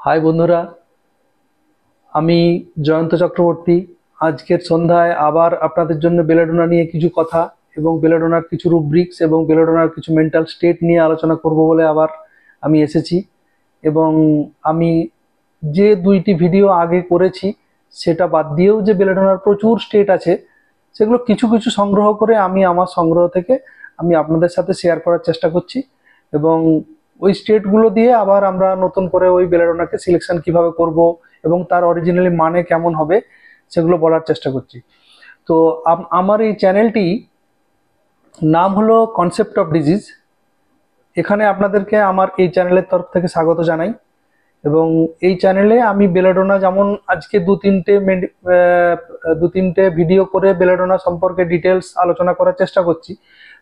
High বন্ধুরা, আমি জয়ন্ত চক্রবর্তী। আজকের সন্ধ্যায় আবার আপনাদের জন্য বেলেডোনা নিয়ে কিছু কথা এবং বেলেডোনার কিছু রুব্রিক্স এবং বেলেডোনার কিছু মেন্টাল স্টেট নিয়ে আলোচনা করব বলে আবার আমি এসেছি। এবং আমি যে দুইটি ভিডিও আগে করেছি সেটা বাদ দিয়েও যে বেলেডোনার প্রচুর স্টেট আছে, সেগুলো কিছু কিছু সংগ্রহ করে আমি আমার সংগ্রহ থেকে আমি আপনাদের সাথে শেয়ার করার চেষ্টা করছি। এবং ওই স্টেটগুলো দিয়ে আবার আমরা নতুন করে ওই বেলেডোনাকে সিলেকশন কিভাবে করব এবং তার অরিজিনালি মানে কেমন হবে সেগুলো বলার চেষ্টা করছি। তো আমার এই চ্যানেলটি নাম হলো কনসেপ্ট অফ ডিজিজ। এখানে আপনাদেরকে আমার এই চ্যানেলের তরফ থেকে স্বাগত জানাই। এবং এই চ্যানেলে আমি বেলেডোনা যেমন আজকে দু তিনটে ভিডিও করে বেলেডোনা সম্পর্কে ডিটেলস আলোচনা করার চেষ্টা করছি,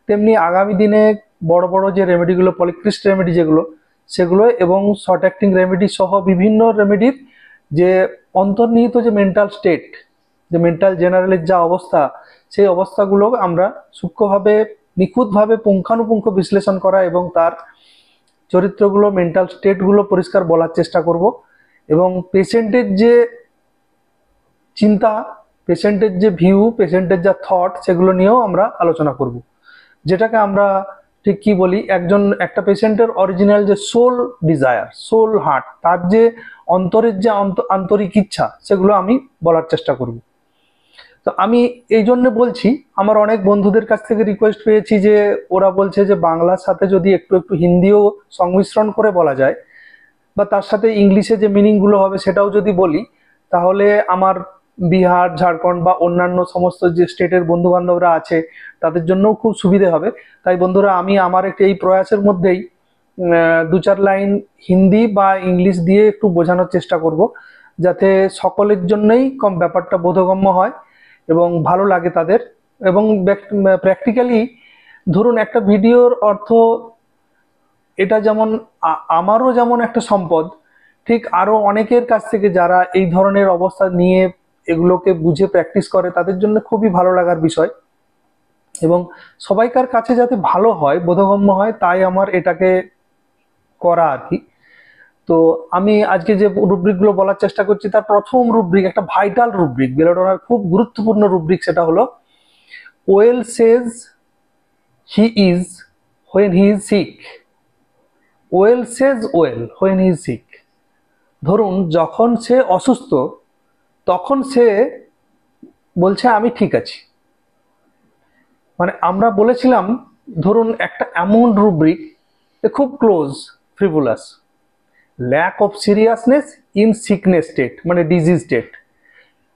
তেমনি আগামী দিনে বড় বড় যে রেমেডিগুলো, পলিক্রিস্ট রেমেডি যেগুলো, সেগুলো এবং শর্ট অ্যাক্টিং রেমেডি সহ বিভিন্ন রেমেডির যে অন্তর্নিহিত যে মেন্টাল স্টেট, যে মেন্টাল জেনারেলের যা অবস্থা, সেই অবস্থাগুলো আমরা সূক্ষ্মভাবে, নিখুঁতভাবে, পুঙ্খানুপুঙ্খ বিশ্লেষণ করা এবং তার চরিত্রগুলো, মেন্টাল স্টেটগুলো পরিষ্কার বলার চেষ্টা করব। এবং পেশেন্টের যে চিন্তা, পেশেন্টের যে ভিউ, পেশেন্টের যা থট, সেগুলো নিয়েও আমরা আলোচনা করব। যেটাকে আমরা ঠিক কি বলি, একটা পেশেন্টের অরিজিনাল যে সোল ডিজায়ার, সোল হার্ট, তার যে অন্তরের যে আন্তরিক ইচ্ছা, সেগুলো আমি বলার চেষ্টা করব। তো আমি এই জন্য বলছি, আমার অনেক বন্ধুদের কাছ থেকে রিকোয়েস্ট পেয়েছি যে ওরা বলছে যে বাংলার সাথে যদি একটু একটু হিন্দিও সংমিশ্রণ করে বলা যায়, বা তার সাথে ইংলিশে যে মিনিংগুলো হবে সেটাও যদি বলি, তাহলে আমার বিহার, ঝাড়খণ্ড বা অন্যান্য সমস্ত যে স্টেটের বন্ধু বান্ধবরা আছে তাদের জন্যও খুব সুবিধে হবে। তাই বন্ধুরা, আমি আমার এই প্রয়াসের মধ্যেই দু চার লাইন হিন্দি বা ইংলিশ দিয়ে একটু বোঝানোর চেষ্টা করব, যাতে সকলের জন্যই কম ব্যাপারটা বোধগম্য হয় এবং ভালো লাগে তাদের। এবং প্র্যাকটিক্যালি ধরুন, একটা ভিডিওর অর্থ এটা যেমন আমারও যেমন একটা সম্পদ, ঠিক আরো অনেকের কাছ থেকে যারা এই ধরনের অবস্থা নিয়ে এগুলোকে বুঝে প্র্যাকটিস করে, তাদের জন্য খুবই ভালো লাগার বিষয়। এবং সবাইকার কাছে যাতে ভালো হয়, বোধগম্য হয়, তাই আমার এটাকে করা আর কি। তো আমি আজকে যে রুব্রিকগুলো বলার চেষ্টা করছি, তার প্রথম রুব্রিক, একটা ভাইটাল রুব্রিক, বেলেডোনার খুব গুরুত্বপূর্ণ রুব্রিক, সেটা হলো well says he is when he is sick. Well says well when he is sick. ধরুন, যখন সে অসুস্থ তখন সে বলছে আমি ঠিক আছি। মানে আমরা বলেছিলাম, ধরুন একটা এমন রুব্রিক খুব close, frivolous, lack of seriousness in sickness state, माने डिजीज स्टेट।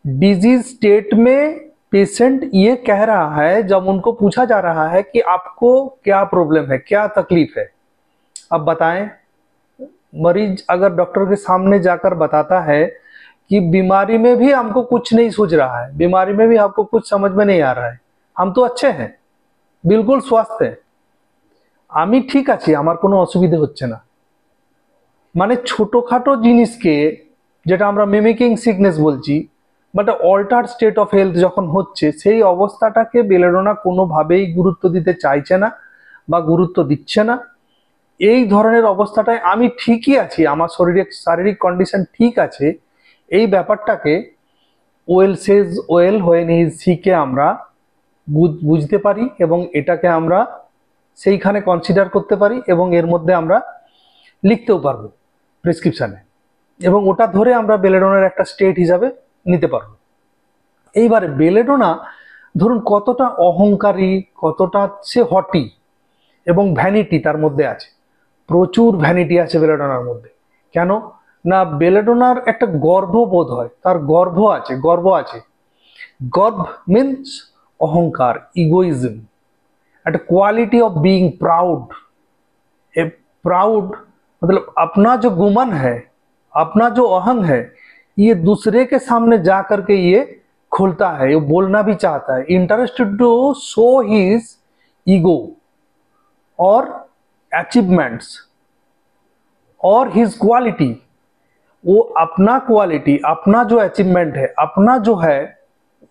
डिजीज स्टेट में पेशेंट ये कह रहा है, जब उनको पूछा जा रहा है कि आपको क्या प्रॉब्लम है, क्या तकलीफ है, अब बताएं। मरीज अगर डॉक्टर के सामने जाकर बताता है कि बीमारी में भी हमको कुछ नहीं सूझ रहा है, बीमारी में भी आपको कुछ समझ में नहीं आ रहा है, हम तो अच्छे हैं, बिल्कुल स्वस्थ है, আমি ঠিক আছি, আমার কোনো অসুবিধা হচ্ছে না, মানে ছোটখাটো জিনিসকে, যেটা আমরা মিমিকিং সিকনেস বলছি, but alter state of health যখন হচ্ছে, সেই অবস্থাটাকে বেলেডোনা কোনোভাবেই গুরুত্ব দিতে চাইছে না বা গুরুত্ব দিচ্ছে না। এই ধরনের অবস্থাটায় আমি ঠিকই আছি, আমার শারীরিক কন্ডিশন ঠিক আছে, এই ব্যাপারটাকে well says well when he is সিকে আমরা বুঝতে পারি এবং এটাকে আমরা সেইখানে কনসিডার করতে পারি এবং এর মধ্যে আমরা লিখতেও পারবো প্রেসক্রিপশানে, এবং ওটা ধরে আমরা বেলেডোনার একটা স্টেট হিসাবে নিতে পারবো। এইবারে বেলেডোনা ধরুন কতটা অহংকারী, কতটা সে হটি এবং ভ্যানিটি তার মধ্যে আছে, প্রচুর ভ্যানিটি আছে বেলেডোনার মধ্যে। কেন না, বেলেডোনার একটা গর্ববোধ হয়, তার গর্ব আছে। গর্ব মিন্স অহংকার, ইগোইজম, একটা quality of being proud. A proud मतलब अपना जो गुमन है, अपना जो अहंग है, ये दूसरे के सामने जा करके ये खोलता है, ये बोलना भी चाहता है, interested to show his ego और अचीवमेंट्स और हिज क्वालिटी। वो अपना क्वालिटी, अपना जो अचीवमेंट है, अपना जो है,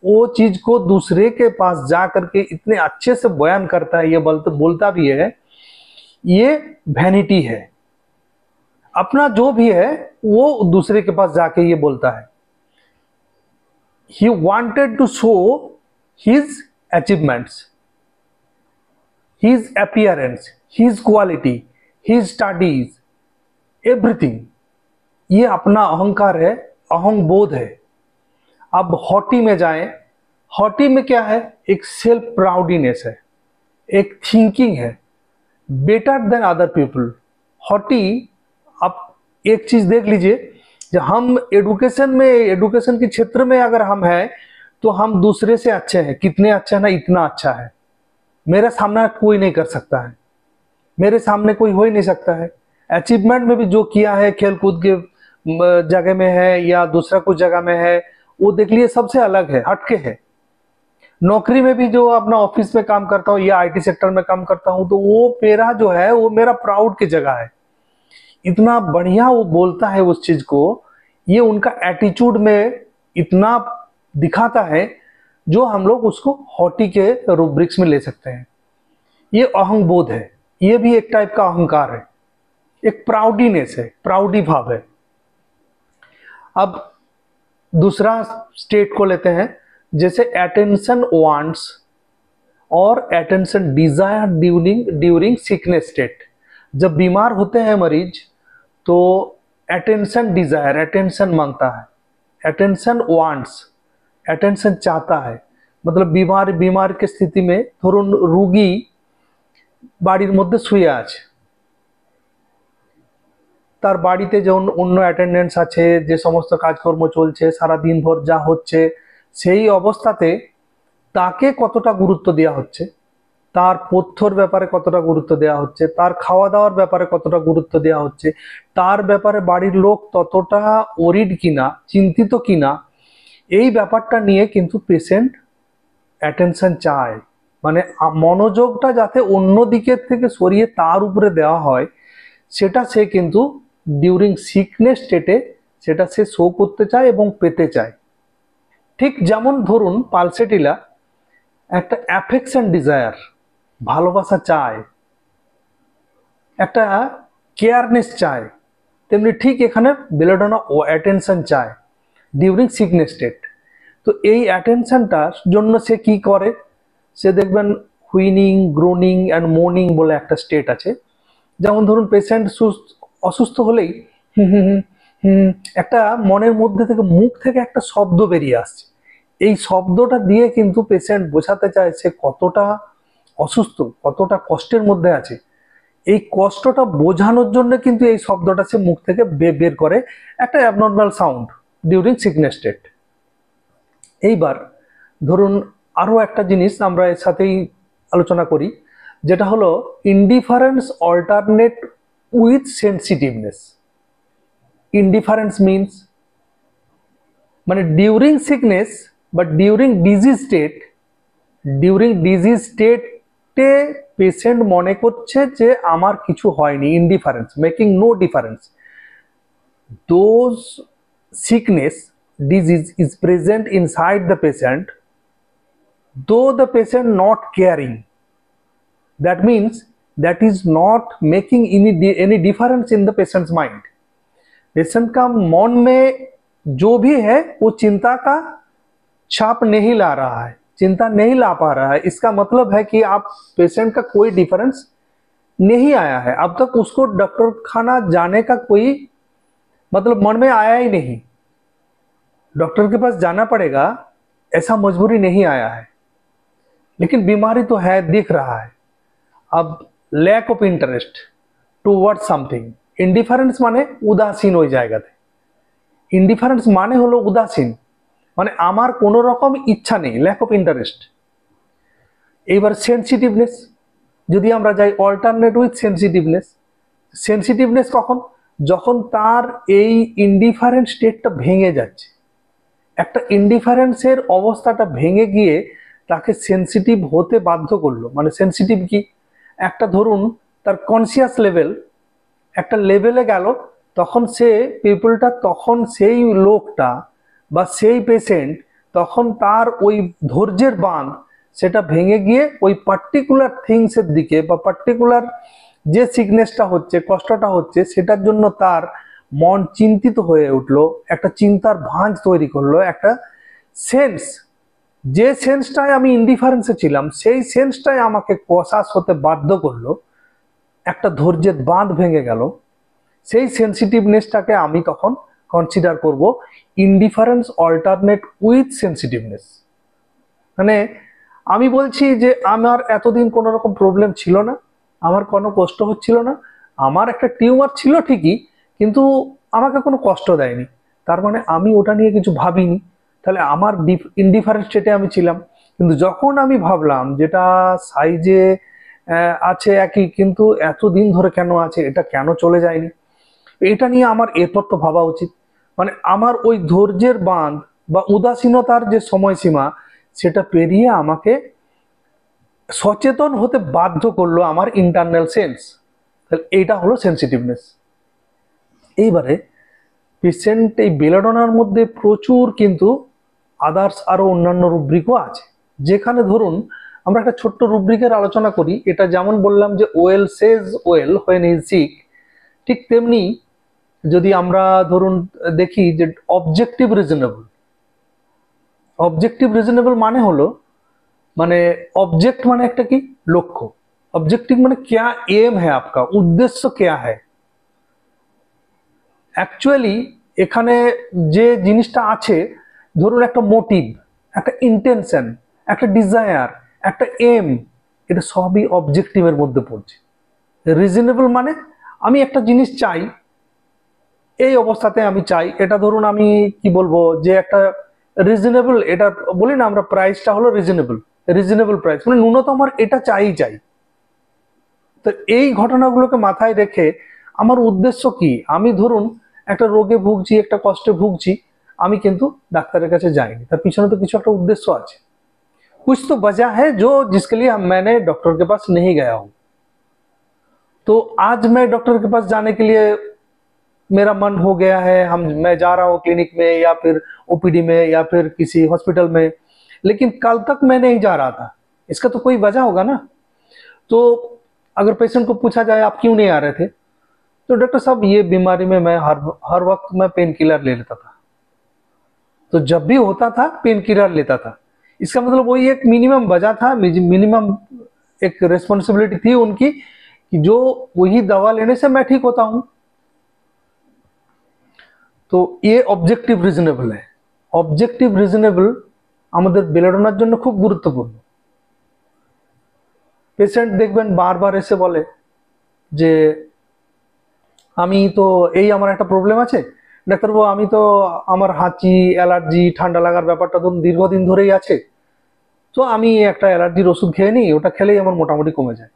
वो चीज को दूसरे के पास जा करके इतने अच्छे से बयान करता है, ये बोलता भी है, ये वैनिटी है। अपना जो भी है वो दूसरे के पास जाके ये बोलता है। He wanted to show his achievements, his appearance, his quality, his studies, everything. ये अपना अहंकार है, अहंग बोध है। अब हॉटी में जाएं, हॉटी में क्या है? एक सेल्फ प्राउडीनेस है, एक थिंकिंग है बेटर देन अदर पीपल। हॉटी, आप एक चीज देख लीजिए, जब हम एडुकेशन में, एडुकेशन के क्षेत्र में अगर हम हैं तो हम दूसरे से अच्छे हैं। कितने अच्छे हैं ना, इतना अच्छा है, मेरे सामने कोई नहीं कर सकता है, मेरे सामने कोई हो ही नहीं सकता है। अचीवमेंट में भी जो किया है, खेल कूद के जगह में है या दूसरा कुछ जगह में है, वो देख लिए सबसे अलग है, हटके है। नौकरी में भी जो अपना ऑफिस में काम करता हूँ या आईटी सेक्टर में काम करता हूँ, तो वो मेरा जो है वो मेरा प्राउड की जगह है। इतना बढ़िया वो बोलता है उस चीज को, ये उनका एटीट्यूड में इतना दिखाता है, जो हम लोग उसको हॉटी के रूब्रिक्स में ले सकते हैं। ये अहंग बोध है, ये भी एक टाइप का अहंकार है, एक प्राउडीनेस है, प्राउडी भाव है। अब दूसरा स्टेट को लेते हैं, जैसे अटेंशन वांट्स और attention desire during sickness state. जब बीमार होते हैं मरीज तो अटेंशन डिजायर, अटेंशन मांगता है, अटेंशन वांट्स, अटेंशन चाहता है। मतलब बीमार की स्थिति में धरुन रोगी বাড়ির মধ্যে শুয়ে আছে, তার বাড়িতে যে অন্য অ্যাটেন্ডেন্টস আছে, যে সমস্ত কাজকর্ম চলছে সারা দিন ভর যা হচ্ছে, সেই অবস্থাতে তাকে কতটা গুরুত্ব দেওয়া হচ্ছে, তার পথ্যর ব্যাপারে কতটা গুরুত্ব দেওয়া হচ্ছে, তার খাওয়া দাওয়ার ব্যাপারে কতটা গুরুত্ব দেওয়া হচ্ছে, তার ব্যাপারে বাড়ির লোক ততটা ওরিড কিনা, চিন্তিত কিনা, এই ব্যাপারটা নিয়ে কিন্তু পেশেন্ট অ্যাটেনশন চায়। মানে মনোযোগটা যাতে অন্য দিকের থেকে সরিয়ে তার উপরে দেওয়া হয়, সেটা সে কিন্তু ডিউরিং সিকনেস স্টেটে সেটা সে শো করতে চায় এবং পেতে চায়। ঠিক যেমন ধরুন পালসেটিলা একটা অ্যাফেকশন ডিজায়ার, ভালোবাসা চায়, একটা কেয়ারনেস চায়, তেমনি ঠিক এখানে বেলেডোনা ও অ্যাটেনশন চায় ডিউরিং সিকনেস স্টেট। তো এই অ্যাটেনশনটার জন্য সে কি করে, সে দেখবেন হুইনিং, গ্রোনিং অ্যান্ড মোর্নিং বলে একটা স্টেট আছে। যেমন ধরুন পেশেন্ট অসুস্থ হলেই একটা মনের মধ্যে থেকে, মুখ থেকে একটা শব্দ বেরিয়ে আসছে। এই শব্দটা দিয়ে কিন্তু পেশেন্ট বোঝাতে চায় সে কতটা অসুস্থ, কতটা কষ্টের মধ্যে আছে। এই কষ্টটা বোঝানোর জন্য কিন্তু এই শব্দটা সে মুখ থেকে বের করে, একটা abnormal sound during sickness state. এইবার ধরুন আরো একটা জিনিস আমরা এর সাথেই আলোচনা করি, যেটা হলো indifference alternate with sensitiveness. Indifference means মানে ডিউরিং সিকনেস বা ডিউরিং ডিজিজ স্টেটে পেশেন্ট মনে করছে যে আমার কিছু হয়নি, indifference, making no difference. Those sickness disease is present inside the patient, though the patient not caring. That means that is not making any difference in the patient's mind. Patient का मन में जो भी है वो चिंता का छाप नहीं ला रहा है, चिंता नहीं ला पा रहा है। इसका मतलब है कि आप पेशेंट का कोई डिफरेंस नहीं आया है, अब तक उसको डॉक्टर खाना जाने का कोई मतलब मन में आया ही नहीं, डॉक्टर के पास जाना पड़ेगा ऐसा मजबूरी नहीं आया है, लेकिन बीमारी तो है, दिख रहा है। अब lack of interest towards something, indifference মানে উদাসীন হয়ে জায়গাতে। ইনডিফারেন্স মানে হলো উদাসীন, মানে আমার কোনো রকম ইচ্ছা নেই, ল্যাক অফ ইন্টারেস্ট। এইবার সেন্সিটিভনেস, যদি আমরা যাই অল্টারনেট উইথ সেন্সিটিভনেস। সেন্সিটিভনেস কখন? যখন তার এই ইনডিফারেন্ট স্টেটটা ভেঙে যাচ্ছে, একটা ইনডিফারেন্সের অবস্থাটা ভেঙে গিয়ে তাকে সেন্সিটিভ হতে বাধ্য করলো। মানে সেন্সিটিভ কি, একটা ধরুন তার কনসিয়াস লেভেল একটা লেভেলে গেল, তখন সে পিপলটা, তখন সেই লোকটা বা সেই পেশেন্ট, তখন তার ওই ধৈর্যের বাঁধ সেটা ভেঙে গিয়ে ওই পার্টিকুলার থিংসের দিকে বা পার্টিকুলার যে সিকনেসটা হচ্ছে, কষ্টটা হচ্ছে, সেটার জন্য তার মন চিন্তিত হয়ে উঠলো, একটা চিন্তার ভাঁজ তৈরি করলো, একটা সেন্স, যে সেন্সটায় আমি ইনডিফারেন্সে ছিলাম সেই সেন্সটাই আমাকে কসাস হতে বাধ্য করলো, একটা ধৈর্যের বাঁধ ভেঙে গেল। সেই সেন্সিটিভনেসটাকে আমি তখন কনসিডার করব ইনডিফারেন্স অল্টারনেট উইথ সেন্সিটিভনেস। মানে আমি বলছি যে আমার এতদিন কোনো রকম প্রবলেম ছিল না, আমার কোনো কষ্ট হচ্ছিল না, আমার একটা টিউমার ছিল ঠিকই, কিন্তু আমাকে কোনো কষ্ট দেয়নি, তার মানে আমি ওটা নিয়ে কিছু ভাবিনি, তাহলে আমার ইনডিফারেন্ট স্টেটে আমি ছিলাম। কিন্তু যখন আমি ভাবলাম যেটা সাইজে আছে একই, কিন্তু এতদিন ধরে কেন আছে, এটা কেন চলে যায়নি, এটা নিয়ে আমার এরপর তো ভাবা উচিত। মানে আমার ওই ধৈর্যের বাঁধ বা উদাসীনতার যে সময়সীমা, সেটা পেরিয়ে আমাকে সচেতন হতে বাধ্য করলো আমার ইন্টারনাল সেন্স। তাহলে এইটা হলো সেন্সিটিভনেস। এইবারে পেশেন্ট এই বেলাডোনার মধ্যে প্রচুর কিন্তু আদার্স আরো অন্যান্য রুব্রিকও আছে, যেখানে ধরুন আমরা একটা ছোট্ট রুব্রিকের আলোচনা করি। এটা যেমন বললাম যে well says well when is sick, ঠিক তেমনি যদি আমরা ধরুন দেখি যে অবজেক্টিভ রিজনেবল। অবজেক্টিভ রিজনেবল মানে হলো, মানে অবজেক্ট মানে একটা কি লক্ষ্য, ऑब्जेक्टिव মানে क्या एम है आपका, উদ্দেশ্য क्या है। অ্যাকচুয়ালি এখানে যে জিনিসটা আছে, ধরুন একটা মোটিভ, একটা ইন্টেনশন, একটা ডিজায়ার, একটা এম, এটা সবই অবজেক্টিভের মধ্যে পড়ছে। রিজনেবল মানে আমি একটা জিনিস চাই, এই অবস্থাতে আমি চাই, এটা ধরুন আমি কি বলবো যে একটা রিজনেবল, এটা বলি না আমরা প্রাইসটা হলো রিজনেবল, রিজনেবল প্রাইস মানে ন্যূনতম আমার এটা চাই। তো এই ঘটনাগুলোকে মাথায় রেখে আমার উদ্দেশ্য কি, আমি ধরুন একটা রোগে ভুগছি, একটা কষ্টে ভুগছি, আমি কিন্তু ডাক্তারের কাছে যাইনি, তার পিছনে তো কিছু একটা উদ্দেশ্য আছে। कुछ तो वजह है जो जिसके लिए मैंने डॉक्टर के पास नहीं गया हूं। तो आज मैं डॉक्टर के पास जाने के लिए मेरा मन हो गया है, मैं जा रहा हूँ क्लिनिक में या फिर ओपीडी में या फिर किसी हॉस्पिटल में, लेकिन कल तक मैं नहीं जा रहा था, इसका तो कोई वजह होगा ना। तो अगर पेशेंट को पूछा जाए आप क्यों नहीं आ रहे थे, तो डॉक्टर साहब ये बीमारी में मैं हर वक्त मैं पेन किलर ले लेता था, तो जब भी होता था पेन किलर लेता था। इसका मतलब वही एक मिनिमम वजह था, मिनिमम एक रेस्पॉन्सिबिलिटी थी उनकी कि जो वही दवा लेने से मैं ठीक होता हूं। তো এ অবজেক্টিভ রিজনেবল है। অবজেক্টিভ রিজনেবল আমাদের বেলেডোনার জন্য খুব গুরুত্বপূর্ণ। পেশেন্ট দেখবেন বারবার এসে বলে যে আমি তো এই আমার একটা প্রবলেম আছে ডাক্তারবাবু, আমি তো আমার হাঁচি, অ্যালার্জি, ঠান্ডা লাগার ব্যাপারটা ধরুন দীর্ঘদিন ধরেই আছে, তো আমি একটা অ্যালার্জির ওষুধ খেয়ে নিই, ওটা খেলেই আমার মোটামুটি কমে যায়।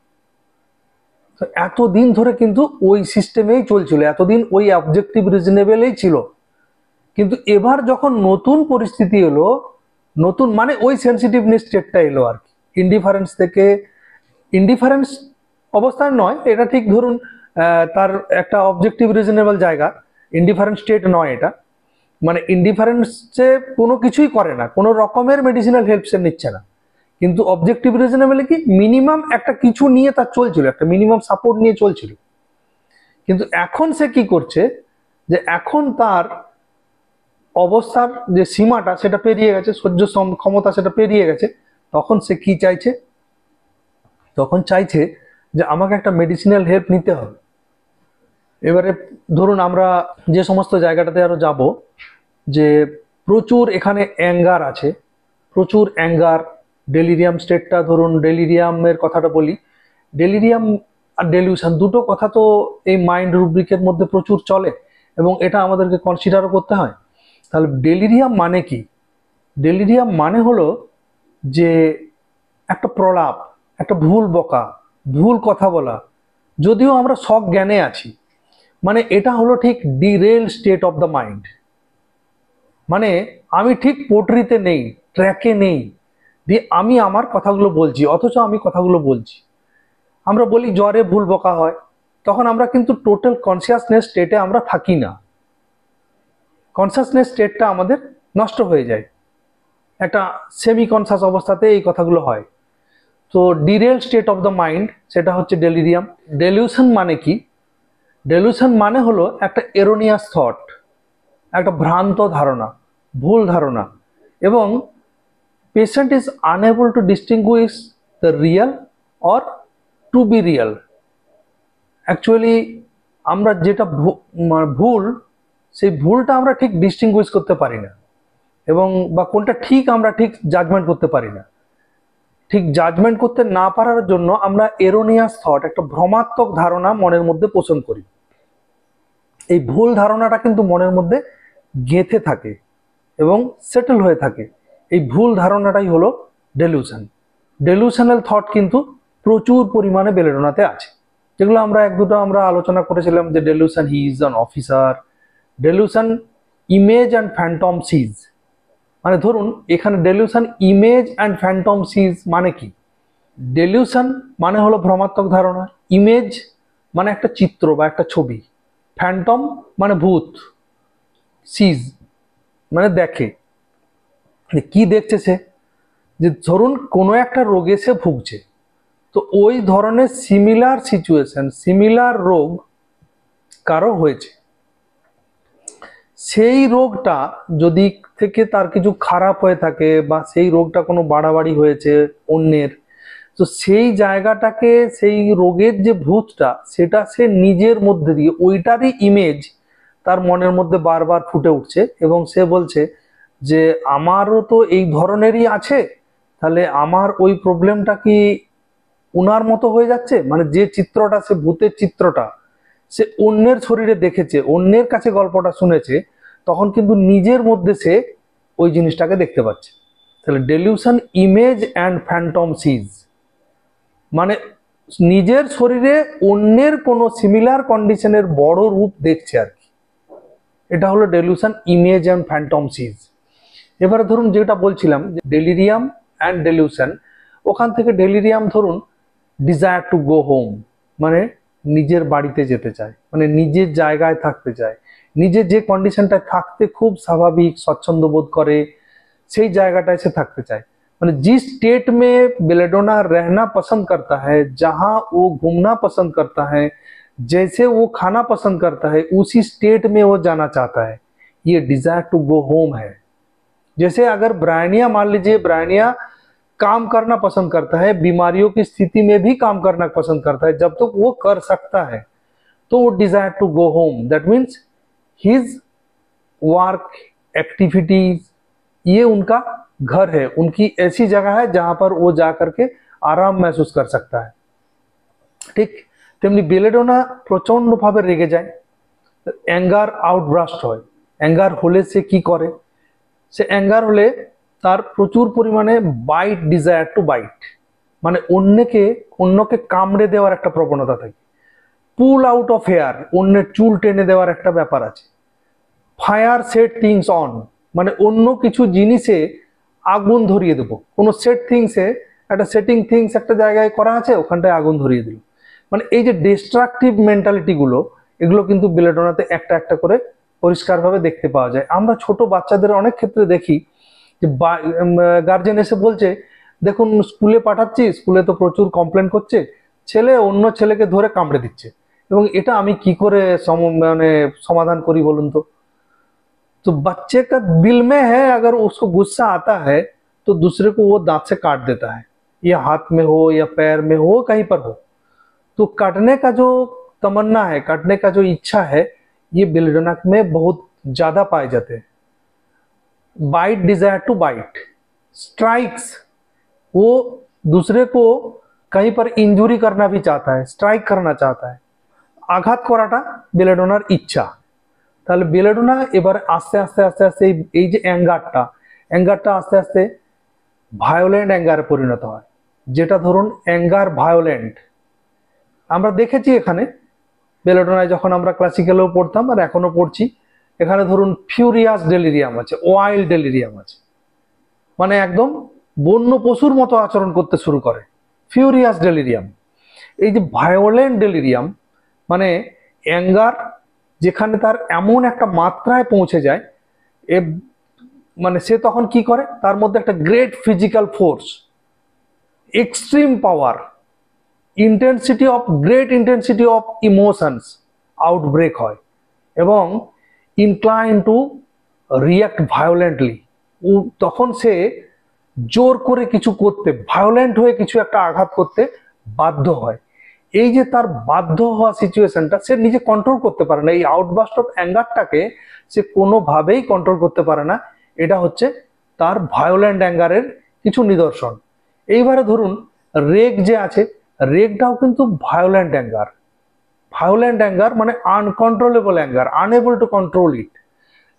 তো এতদিন ধরে কিন্তু ওই সিস্টেমেই চলছিল, এতদিন ওই অবজেক্টিভ রিজনেবলেই ছিল। কিন্তু এবার যখন নতুন পরিস্থিতি এলো, নতুন মানে ওই সেন্সিটিভনেস স্টেটটা এলো আর কি, ইনডিফারেন্স থেকে ইনডিফারেন্স অবস্থায় নয়, এটা ঠিক ধরুন তার একটা অবজেক্টিভ রিজনেবল জায়গা, ইনডিফারেন্স স্টেট নয় এটা। মানে ইনডিফারেন্সে কোনো কিছুই করে না, কোনো রকমের মেডিসিনাল হেল্প সে নিচ্ছে না, কিন্তু অবজেক্টিভ রিজনেবলে কি মিনিমাম একটা কিছু নিয়ে তার চলছিল, একটা মিনিমাম সাপোর্ট নিয়ে চলছিল। কিন্তু এখন সে কি করছে, যে এখন তার অবস্থার যে সীমাটা সেটা পেরিয়ে গেছে, সহ্য ক্ষমতা সেটা পেরিয়ে গেছে, তখন সে কি চাইছে, তখন চাইছে যে আমাকে একটা মেডিসিনাল হেল্প নিতে হবে। এবারে ধরুন আমরা যে সমস্ত জায়গাটাতে আরো যাব, যে প্রচুর এখানে অ্যাঙ্গার আছে, প্রচুর অ্যাঙ্গার, ডেলিরিয়াম স্টেটটা ধরুন, ডেলিরিয়ামের কথাটা বলি, ডেলিরিয়াম আর ডেলিউশন দুটো কথা তো এই মাইন্ড রুব্রিকের মধ্যে প্রচুর চলে এবং এটা আমাদেরকে কনসিডারও করতে হয়। তাহলে ডেলিরিয়াম মানে কি, ডেলিরিয়াম মানে হলো যে একটা প্রলাপ, একটা ভুল বকা, ভুল কথা বলা, যদিও আমরা সজ্ঞানে আছি, মানে এটা হলো ঠিক derail state of the mind. মানে আমি ঠিক পোটরিতে নেই, ট্র্যাকে নেই, দিয়ে আমি আমার কথাগুলো বলছি, অথচ আমি কথাগুলো বলছি। আমরা বলি জ্বরে ভুল বকা হয়, তখন আমরা কিন্তু টোটাল কনসিয়াসনেস স্টেটে আমরা থাকি না, কনসিয়াসনেস স্টেটটা আমাদের নষ্ট হয়ে যায়, একটা সেমি কনসাস অবস্থাতে এই কথাগুলো হয়। তো derail state of the mind সেটা হচ্ছে ডেলিরিয়াম। ডেলিউশন মানে কি? ডেলিউশন মানে হলো একটা এরোনিয়াস থট, একটা ভ্রান্ত ধারণা, ভুল ধারণা, এবং patient is unable to distinguish the real or to be real. Actually আমরা যেটা ভুল, সেই ভুলটা আমরা ঠিক ডিস্টিংগুইশ করতে পারি না, এবং বা কোনটা ঠিক আমরা ঠিক জাজমেন্ট করতে পারি না। ঠিক জাজমেন্ট করতে না পারার জন্য আমরা এরোনিয়াস থট, একটা ভ্রমাত্মক ধারণা মনের মধ্যে পোষণ করি। এই ভুল ধারণাটা কিন্তু মনের মধ্যে গেঁথে থাকে এবং সেটেল হয়ে থাকে। এই ভুল ধারণাটাই হলো ডেলিউশন। ডেলিউশনাল থট কিন্তু প্রচুর পরিমাণে বেলেডোনাতে আছে, যেগুলো আমরা এক দুটো আমরা আলোচনা করেছিলাম, যে delusion he is an officer, delusion image and phantom sees. মানে ধরুন এখানে delusion image and phantom sees মানে কি? ডেলিউশন মানে হলো ভ্রমাত্মক ধারণা, ইমেজ মানে একটা চিত্র বা একটা ছবি, ফ্যান্টম মানে ভূত, সিজ মানে দেখে। কি দেখছে সে? যে ধরুন কোনো একটা রোগে সে ভুগছে, তো ওই ধরনের সিমিলার সিচুয়েশন, সিমিলার রোগ কারো হয়েছে, সেই রোগটা যদি থেকে তার কিছু খারাপ হয়ে থাকে বা সেই রোগটা কোনো বাড়াবাড়ি হয়েছে অন্যের, তো সেই জায়গাটাকে, সেই রোগের যে ভূতটা, সেটা সে নিজের মধ্যে দিয়ে ওইটারই ইমেজ তার মনের মধ্যে বারবার ফুটে উঠছে, এবং সে বলছে যে আমারও তো এই ধরনেরই আছে, তাহলে আমার ওই প্রবলেমটা কি উনার মতো হয়ে যাচ্ছে। মানে যে চিত্রটা, সে ভূতের চিত্রটা সে অন্যের শরীরে দেখেছে, অন্যের কাছে গল্পটা শুনেছে, তখন কিন্তু নিজের মধ্যে সে ওই জিনিসটাকে দেখতে পাচ্ছে। তাহলে delusion image and phantom sees মানে নিজের শরীরে অন্যের কোনো সিমিলার কন্ডিশনের বড় রূপ দেখছে আর কি। এটা হলো ডেলিউশন ইমেজ অ্যান্ড ফ্যান্টম সিজ। এবারে ধরুন যেটা বলছিলাম যে ডেলিরিয়াম অ্যান্ড ডেলিউশন, ওখান থেকে ডেলিরিয়াম ধরুন ডিজায়ার টু গো হোম, মানে নিজের বাড়িতে যেতে চায়, মানে নিজের জায়গায় থাকতে চায়, নিজের যে কন্ডিশনটায় থাকতে খুব স্বাভাবিক স্বচ্ছন্দ বোধ করে সেই জায়গাটায় সে থাকতে চায়। মানে जिस स्टेट में बेलेडोना रहना पसंद करता है, जहां वो घूमना पसंद करता है, जैसे वो खाना पसंद करता है, उसी स्टेट में वो जाना चाहता है, ये डिजायर टू गो होम है। जैसे अगर ब्रायनिया मान लीजिए, ब्रायनिया काम करना पसंद करता है, बीमारियों की स्थिति में भी काम करना पसंद करता है, जब तक वो कर सकता है तो वो desire to go home, that means his work activities, ये उनका घर है, उनकी ऐसी जगह है जहां पर वो जा करके आराम महसूस कर सकता है। ঠিক তেমনি বেলেডোনা প্রচন্ড ভাবে রেগে যায়, অ্যাঙ্গার আউটব্রাস্ট হয়। অ্যাঙ্গার হলে সে কি করে? সে অ্যাঙ্গার হলে তার প্রচুর পরিমাণে বাইট, ডিজায়ার টু বাইট, মানে অন্যকে কামড়ে দেওয়ার একটা প্রবণতা থাকে। পুল আউট অফ হেয়ার, অন্যের চুল টেনে দেওয়ার একটা ব্যাপার আছে। ফায়ার সেট থিংস অন, মানে অন্য কিছু জিনিসে আগুন ধরিয়ে দেবো। কোনো সেট থিংসে, একটা সেটিং থিংস একটা জায়গায় করা আছে, ওখানটায় আগুন ধরিয়ে দিল। মানে এই যে ডিস্ট্রাকটিভ মেন্টালিটিগুলো, এগুলো কিন্তু বেলেডোনাতে একটা একটা করে পরিষ্কারভাবে দেখতে পাওয়া যায়। আমরা ছোট বাচ্চাদের অনেক ক্ষেত্রে দেখি যে গার্জেন এসে বলছে, দেখুন স্কুলে পাঠাচ্ছি, স্কুলে তো প্রচুর কমপ্লেন করছে, ছেলে অন্য ছেলেকে ধরে কামড়ে দিচ্ছে, এবং এটা আমি কি করে মানে সমাধান করি বলুন তো? तो बच्चे का दिल में है, अगर उसको गुस्सा आता है तो दूसरे को वो दांत से काट देता है, या हाथ में हो या पैर में हो, कहीं पर हो। तो काटने का जो तमन्ना है, काटने का जो इच्छा है, ये बेलेडोना में बहुत ज्यादा पाए जाते हैं। Bite, desire to bite, strikes, वो दूसरे को कहीं पर इंजुरी करना भी चाहता है, स्ट्राइक करना चाहता है। आघात कराटा बेलेडोनार इच्छा। তাহলে বেলেডোনা এবার আস্তে আস্তে আস্তে আস্তে এই যে অ্যাঙ্গারটা আস্তে আস্তে ভায়োলেন্ট অ্যাঙ্গারে পরিণত হয়, যেটা ধরুন অ্যাঙ্গার ভায়োলেন্ট। আমরা দেখেছি এখানে বেলেডোনায়, যখন আমরা ক্লাসিক্যালেও পড়তাম আর এখনো পড়ছি, এখানে ধরুন ফিউরিয়াস ডেলিরিয়াম আছে, ওয়াইল্ড ডেলিরিয়াম আছে, মানে একদম বন্য পশুর মতো আচরণ করতে শুরু করে, ফিউরিয়াস ডেলিরিয়াম। এই যে ভায়োলেন্ট ডেলিরিয়াম মানে অ্যাঙ্গার যেখানে তার এমন একটা মাত্রায় পৌঁছে যায়, মানে সে তখন কি করে, তার মধ্যে একটা great physical force, extreme power, intensity of great intensity of emotions outbreak হয় এবং ইনক্লাইন টু রিয়াক্ট ভায়োলেন্টলি। তখন সে জোর করে কিছু করতে, ভায়োলেন্ট হয়ে কিছু একটা আঘাত করতে বাধ্য হয়। এই যে তার বাধ্য হওয়া সিচুয়েশনটা সে নিজে কন্ট্রোল করতে পারে না, এই আউটবাস্ট অফ অ্যাঙ্গারটাকে সে কোনোভাবেই কন্ট্রোল করতে পারে না। এটা হচ্ছে তার ভায়োলেন্ট অ্যাঙ্গারের কিছু নিদর্শন। এইবারে ধরুন রেগ যে আছে, রেগটাও কিন্তু ভায়োলেন্ট অ্যাঙ্গার। ভায়োলেন্ট অ্যাঙ্গার মানে uncontrollable anger, unable to control it.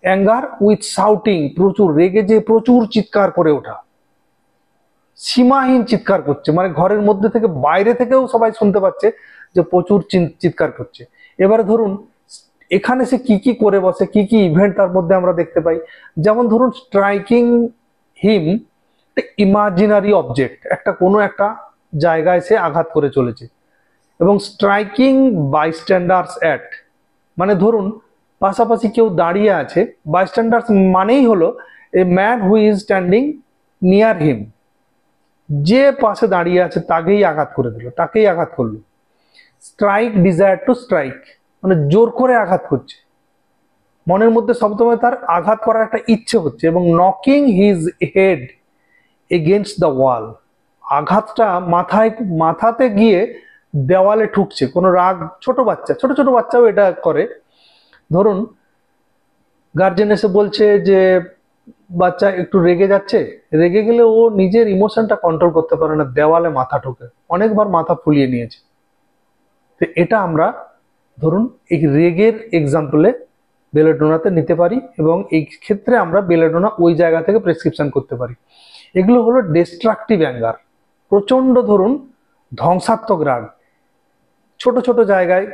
Anger with shouting, প্রচুর রেগে যে প্রচুর চিৎকার করে ওঠা, সীমাহীন চিৎকার করছে, মানে ঘরের মধ্যে থেকে বাইরে থেকেও সবাই শুনতে পাচ্ছে যে প্রচুর চিৎকার করছে। এবারে ধরুন এখানে সে কি কি করে বসে, কি কি ইভেন্ট তার মধ্যে আমরা দেখতে পাই। যেমন ধরুন স্ট্রাইকিং হিম ইমাজিনারি অবজেক্ট, একটা কোনো একটা জায়গায় সে আঘাত করে চলেছে। এবং স্ট্রাইকিং বাইস্ট্যান্ডার্স অ্যাট, মানে ধরুন পাশাপাশি কেউ দাঁড়িয়ে আছে, বাইস্ট্যান্ডার্স মানেই হলো a man who is standing near him, যে পাশে দাঁড়িয়ে আছে তাকেই আঘাত করে দিল, তাকেই আঘাত করলো। স্ট্রাইক ডিজায়ার টু স্ট্রাইক, মানে জোর করে আঘাত করছে, মনের মধ্যে সবসময় তার আঘাত করার একটা ইচ্ছে হচ্ছে। এবং knocking his head against the wall, আঘাতটা মাথাতে গিয়ে দেওয়ালে ঠুকছে। কোনো রাগ, ছোট বাচ্চা, ছোট ছোট বাচ্চাও এটা করে। ধরুন গার্জেন এসে বলছে যে বাচ্চা একটু রেগে যাচ্ছে, রেগে গেলে ও নিজের ইমোশনটা কন্ট্রোল করতে পারে না, দেওয়ালে মাথা ঠোকে, অনেকবার মাথা ফুলিয়ে নিয়েছে। তো এটা আমরা ধরুন এই রেগের এক্সাম্পলে বেলেডোনাতে নিতে পারি এবং এই ক্ষেত্রে আমরা বেলেডোনা ওই জায়গা থেকে প্রেসক্রিপশন করতে পারি। এগুলো হলো ডিস্ট্রাকটিভ অ্যাঙ্গার, প্রচন্ড ধরুন ধ্বংসাত্মক রাগ, ছোট ছোট জায়গায়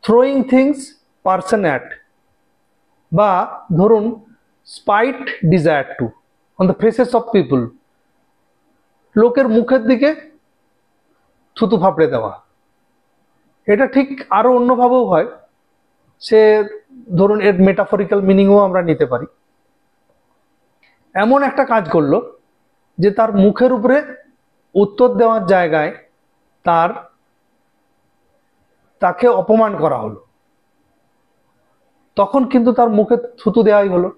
থ্রোয়িং থিংস পারসন অ্যাট, বা ধরুন spite desire to on the faces of people, লোকের মুখের দিকে থুতু ফাপড়ে দেওয়া। এটা ঠিক আরো অন্যভাবেও হয়, সে ধরুন এর মেটাফরিক্যাল মিনিংও আমরা নিতে পারি। এমন একটা কাজ করলো যে তার মুখের উপরে উত্তর দেওয়ার জায়গায় তাকে অপমান করা হলো, তখন কিন্তু তার মুখে থুতু দেওয়াই হলো।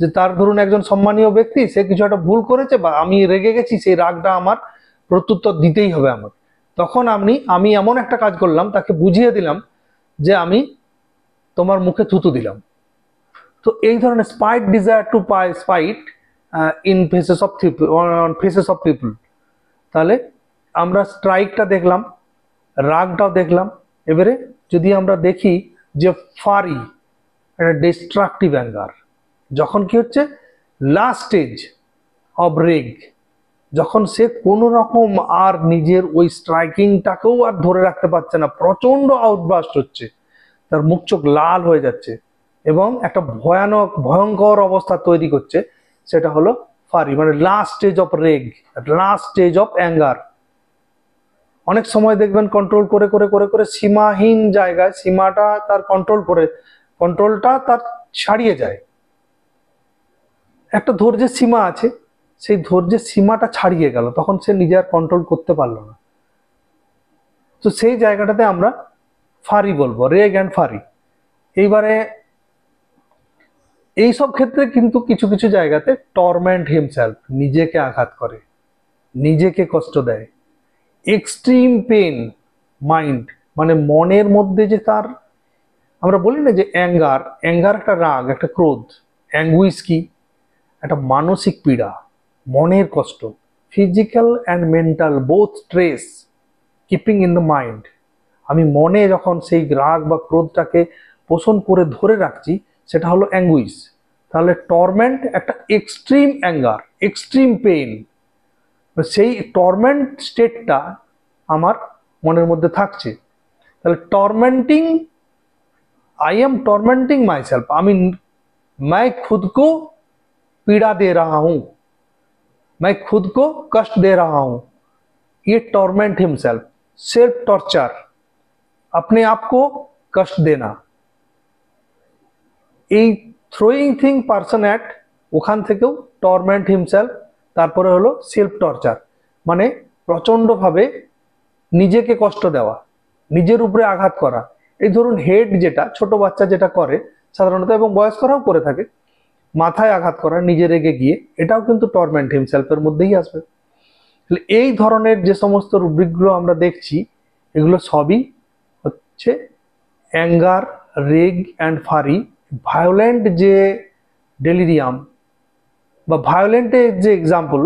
যে তার ধরুন একজন সম্মানীয় ব্যক্তি, সে কিছু একটা ভুল করেছে বা আমি রেগে গেছি, সেই রাগটা আমার প্রত্যুত্তর দিতেই হবে আমার, তখন আমি এমন একটা কাজ করলাম, তাকে বুঝিয়ে দিলাম যে আমি তোমার মুখে থুতু দিলাম। তো এই ধরনের spite desire to spite in faces of people. তাহলে আমরা স্ট্রাইকটা দেখলাম, রাগটাও দেখলাম। এবারে যদি আমরা দেখি যে ফারি, একটা ডিস্ট্রাকটিভ অ্যাঙ্গার, যখন কি হচ্ছে লাস্ট স্টেজ অফ রেগ, যখন সে কোনো রকম আর নিজের ওই স্ট্রাইকিংটাকেও আর ধরে রাখতে পারছে না, প্রচন্ড আউটবাস্ট হচ্ছে, তার মুখ চোখ লাল হয়ে যাচ্ছে এবং একটা ভয়ঙ্কর অবস্থা তৈরি করছে, সেটা হলো ফারি, মানে last stage of রেগ, last stage of anger. অনেক সময় দেখবেন কন্ট্রোল করে করে করে করে সীমাহীন জায়গায় সীমাটা তার কন্ট্রোলটা তার ছাড়িয়ে যায়। একটা ধৈর্যের সীমা আছে, সেই ধৈর্যের সীমাটা ছাড়িয়ে গেল, তখন সে নিজে আর কন্ট্রোল করতে পারলো না। তো সেই জায়গাটাতে আমরা ফারি বলবো, রেগ অ্যান্ড ফারি। এইবারে এইসব ক্ষেত্রে কিন্তু কিছু কিছু জায়গাতে টর্মেন্ট হিমসেলফ, নিজেকে আঘাত করে, নিজেকে কষ্ট দেয়। এক্সট্রিম পেন মাইন্ড, মানে মনের মধ্যে যে তার, আমরা বলি না যে অ্যাঙ্গার একটা রাগ, একটা ক্রোধ। অ্যাঙ্গুইশ কি, একটা মানসিক পীড়া, মনের কষ্ট। Physical and mental both stress keeping in the mind, আমি মনে যখন সেই রাগ বা ক্রোধটাকে পোষণ করে ধরে রাখছি, সেটা হলো অ্যাঙ্গুইশ। তাহলে টর্মেন্ট একটা এক্সট্রিম অ্যাঙ্গার, এক্সট্রিম পেইন, সেই টর্মেন্ট স্টেটটা আমার মনের মধ্যে থাকছে। তাহলে tormenting, I am tormenting myself, मैं खुद को पीड़ा दे रहा हूं, मैं खुद को कष्ट दे रहा हूं, ये टॉर्मेंट हिमसेल्फ, सेल्फ टॉर्चर, अपने आप को कष्ट देना। এই থ্রোয়িং থিং পারসন অ্যাট, ওখান থেকেও টর্মেন্ট হিমসেলফ, তারপরে হলো সেলফ টর্চার, মানে প্রচণ্ডভাবে নিজেকে কষ্ট দেওয়া, নিজের উপরে আঘাত করা, এই ধরুন হেড যেটা ছোট বাচ্চা যেটা করে সাধারণত এবং বয়স্করাও করে থাকে, মাথায় আঘাত করা নিজে রেগে গিয়ে, এটাও কিন্তু টর্মেন্ট হিমসেলফের মধ্যেই আসবে। তাহলে এই ধরনের যে সমস্ত রুব্রিকগুলো আমরা দেখছি এগুলো সবই হচ্ছে অ্যাঙ্গার, রেগ অ্যান্ড ফারি, ভায়োলেন্ট যে ডেলিরিয়াম বা ভায়োলেন্টের যে এক্সাম্পল,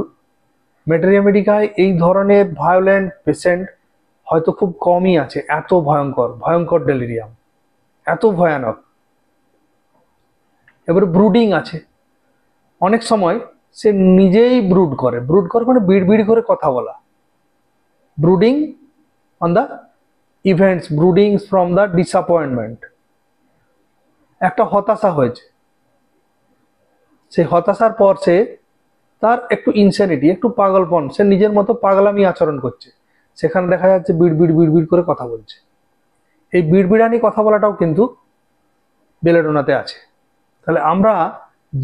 মেটেরিয়া মেডিকায় এই ধরনের ভায়োলেন্ট পেশেন্ট হয়তো খুব কমই আছে। এত ভয়ঙ্কর ভয়ঙ্কর ডেলিরিয়াম, এত ভয়ানক। এবারে ব্রুডিং আছে, অনেক সময় সে নিজেই ব্রুড করে মানে বিড় বিড় করে কথা বলা, brooding on the events, brooding from the disappointment. একটা হতাশা হয়েছে, সেই হতাশার পর সে তার একটু ইনসেনিটি, একটু পাগলপন, সে নিজের মতো পাগলামি আচরণ করছে, সেখানে দেখা যাচ্ছে বিড় বিড় বিড় বিড় করে কথা বলছে। এই বিড়বিড়ানি কথা বলাটাও কিন্তু বেলেডোনাতে আছে। তাহলে আমরা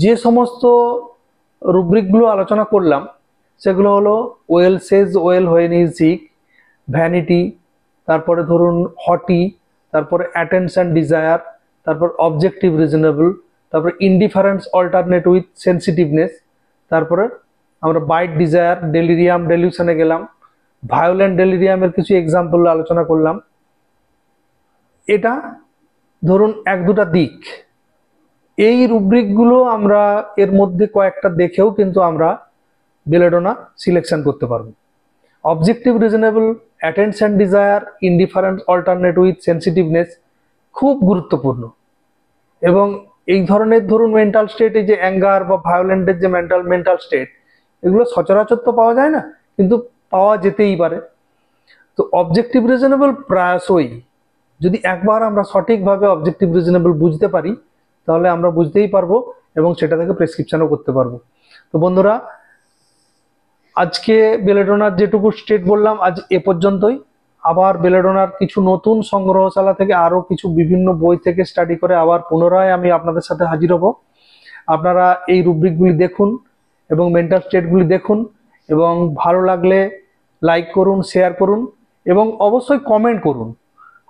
যে সমস্ত রুব্রিকগুলো আলোচনা করলাম সেগুলো হলো well says well when is sick, vanity, তারপরে ধরুন হটি, তারপরে অ্যাটেনশন ডিজায়ার, তারপর অবজেক্টিভ রিজনেবল, তারপরে ইনডিফারেন্স অল্টারনেট উইথ সেন্সিটিভনেস, তারপরে আমরা বাইট ডিজায়ার, ডেলিরিয়াম, ডেলিউশনে গেলাম, ভায়োলেন্ট ডেলিরিয়ামের কিছু এক্সাম্পল আলোচনা করলাম। এটা ধরুন এক দুটা দিক। এই রুব্রিকগুলো আমরা এর মধ্যে কয়েকটা দেখেও কিন্তু আমরা বেলেডোনা সিলেকশন করতে পারবো। Objective reasonable, attention desire, indifferent alternate with sensitiveness খুব গুরুত্বপূর্ণ। এবং এই ধরনের ধরুন মেন্টাল স্টেট, এই যে অ্যাঙ্গার বা ভায়োলেন্টের যে মেন্টাল স্টেট, এগুলো সচরাচর তো পাওয়া যায় না, কিন্তু পাওয়া যেতেই পারে। তো অবজেক্টিভ রিজনেবল প্রায়শই যদি একবার আমরা সঠিকভাবে অবজেক্টিভ রিজনেবল বুঝতে পারি তাহলে আমরা বুঝতেই পারবো এবং সেটা থেকে প্রেসক্রিপশনও করতে পারবো। তো বন্ধুরা, আজকে বেলেডোনার যেটুকু স্টেট বললাম আজ এ পর্যন্তই। আবার বেলেডোনার কিছু নতুন সংগ্রহশালা থেকে আরো কিছু বিভিন্ন বই থেকে স্টাডি করে আবার পুনরায় আমি আপনাদের সাথে হাজির হব। আপনারা এই রুব্রিকগুলি দেখুন এবং মেন্টাল স্টেটগুলি দেখুন এবং ভালো লাগলে লাইক করুন, শেয়ার করুন এবং অবশ্যই কমেন্ট করুন।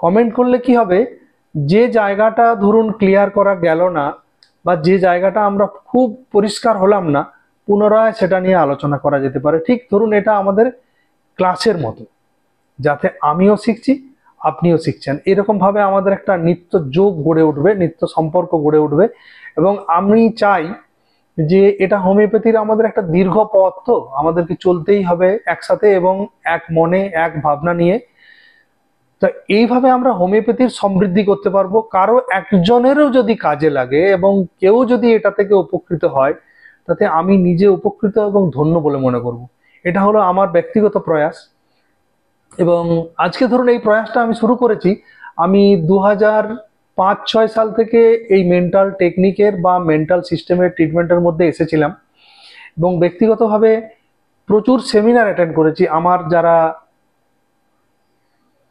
কমেন্ট করলে কি হবে, যে জায়গাটা ধরুন ক্লিয়ার করা গেল না বা যে জায়গাটা আমরা খুব পরিষ্কার হলাম না, পুনরায় সেটা নিয়ে আলোচনা করা যেতে পারে। ঠিক ধরুন এটা আমাদের ক্লাসের মতো, যাতে আমিও শিখছি আপনিও শিখছেন, এরকম ভাবে আমাদের একটা নিত্য যোগ গড়ে উঠবে, নিত্য সম্পর্ক গড়ে উঠবে। এবং আমি চাই যে এটা হোমিওপ্যাথির আমাদের একটা দীর্ঘ পথ, তো আমাদেরকে চলতেই হবে একসাথে এবং এক মনে এক ভাবনা নিয়ে। তো এইভাবে আমরা হোমিওপ্যাথির সমৃদ্ধি করতে পারবো। কারো একজনেরও যদি কাজে লাগে এবং কেউ যদি এটা থেকে উপকৃত হয়, তাতে আমি নিজে উপকৃত এবং ধন্য বলে মনে করব। এটা হলো আমার ব্যক্তিগত প্রয়াস। এবং আজকে ধরুন এই প্রয়াসটা আমি শুরু করেছি, আমি 2005-06 সাল থেকে এই মেন্টাল টেকনিকের বা মেন্টাল সিস্টেমের ট্রিটমেন্টের মধ্যে এসেছিলাম এবং ব্যক্তিগতভাবে প্রচুর সেমিনার অ্যাটেন্ড করেছি। আমার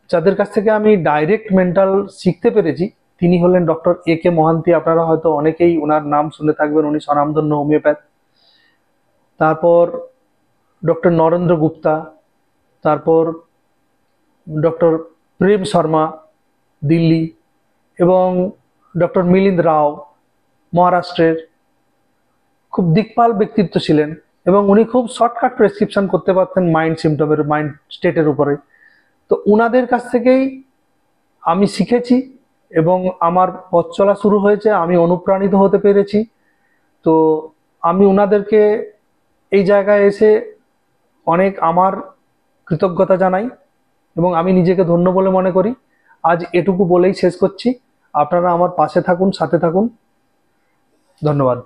যাদের কাছ থেকে আমি ডাইরেক্ট মেন্টাল শিখতে পেরেছি তিনি হলেন ডক্টর AK মহান্তি। আপনারা হয়তো অনেকেই ওনার নাম শুনে থাকবেন, উনি স্বনামধন্য হোমিওপ্যাথ। তারপর ডক্টর নরেন্দ্র গুপ্তা, তারপর ডক্টর প্রেম শর্মা দিল্লি, এবং ডক্টর মিলিন্দ রাও মহারাষ্ট্রের। খুব দিকপাল ব্যক্তিত্ব ছিলেন এবং উনি খুব শর্টকাট প্রেসক্রিপশন করতে পারতেন মাইন্ড সিমটমের, মাইন্ড স্টেটের উপরে। তো উনাদের কাছ থেকেই আমি শিখেছি এবং আমার পথ চলা শুরু হয়েছে, আমি অনুপ্রাণিত হতে পেরেছি। তো আমি উনাদেরকে এই জায়গায় এসে অনেক আমার কৃতজ্ঞতা জানাই এবং আমি নিজেকে ধন্য বলে মনে করি। আজ এটুকু বলেই শেষ করছি। আপনারা আমার পাশে থাকুন, সাথে থাকুন। ধন্যবাদ।